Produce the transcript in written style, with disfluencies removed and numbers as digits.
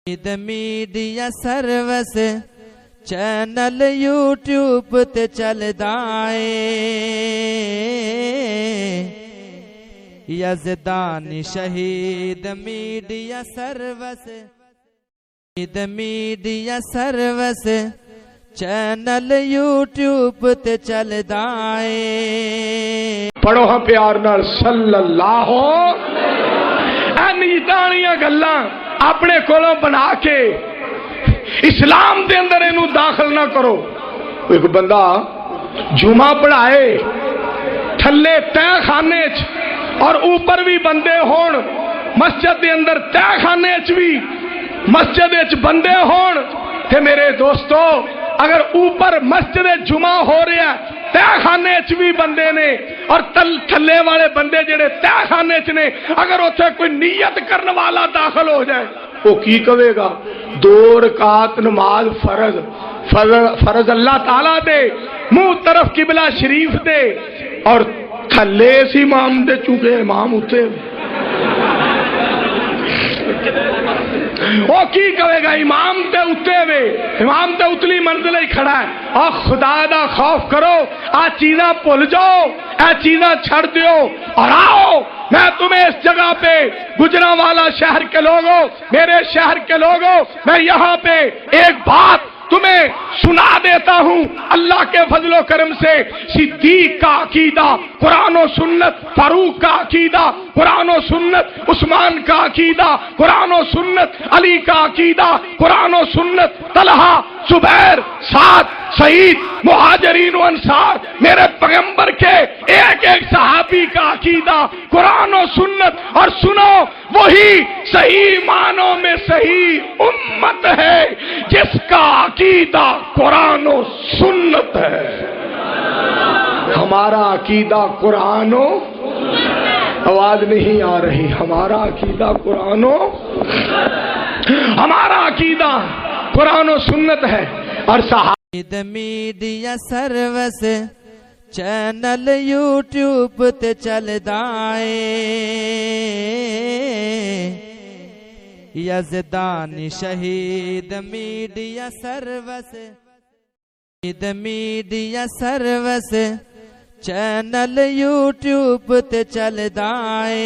Media service channel YouTube تے چلدا اے یزدانی شہید میڈیا سروس چینل یوٹیوب تے چلدا اے پڑھو ہاں پیار نال صلی اللہ نیتانیاں گلاں اپنے کولوں بنا کے اسلام دے اندر اینو داخل نہ کرو۔ ایک بندہ جمعہ پڑھائے تھلے تہ خانے چ اور اوپر بھی بندے ہون، مسجد دے اندر تہ خانے چ بھی مسجد وچ بندے ہون تے میرے دوستو اگر اوپر مسجد جمعہ ہو رہا ہے تہ خانے چ بھی بندے نے اور تھلے والے بندے جڑے تہ خانے چ نے، اگر اتنے کوئی نیت کرنے والا داخل ہو جائے وہ کی کہے گا؟ 2 رکعت نماز فرض اللہ تعالیٰ دے منہ طرف قبلہ شریف دے اور تھلے سی امام دے چونکہ امام اتے وہ کی کہے گا؟ امام تے اتے وے، امام تے اتلی منزل ہی کھڑا ہے۔ اور خدا دا خوف کرو، آ چیزاں بھول جاؤ، اے چیزاں چھڑ دیو اور آؤ میں تمہیں اس جگہ پہ گجرانوالا شہر کے لوگوں، میرے شہر کے لوگوں، میں یہاں پہ ایک بات تمہیں سنا دیتا ہوں۔ اللہ کے فضل و کرم سے صدیق کا عقیدہ قرآن و سنت، فاروق کا عقیدہ قرآن و سنت، عثمان کا عقیدہ قرآن و سنت، علی کا عقیدہ قرآن و سنت، طلحہ، زبیر، سعد، سعید، مہاجرین و انصار، میرے پیغمبر کے ایک ایک صحابی کا عقیدہ قرآن و سنت، اور سنو وہی صحیح معنوں میں صحیح امت ہے جس کا عقیدہ قرآن و سنت ہے۔ ہمارا عقیدہ قرآن و آواز نہیں آ رہی، ہمارا عقیدہ قرآن و ہمارا عقیدہ قرآن و سنت ہے۔ اور میڈیا سروس چینل یوٹیوب تے چلدا اے یزدانی شہید میڈیا سروس چینل یوٹیوب تے چلدا اے۔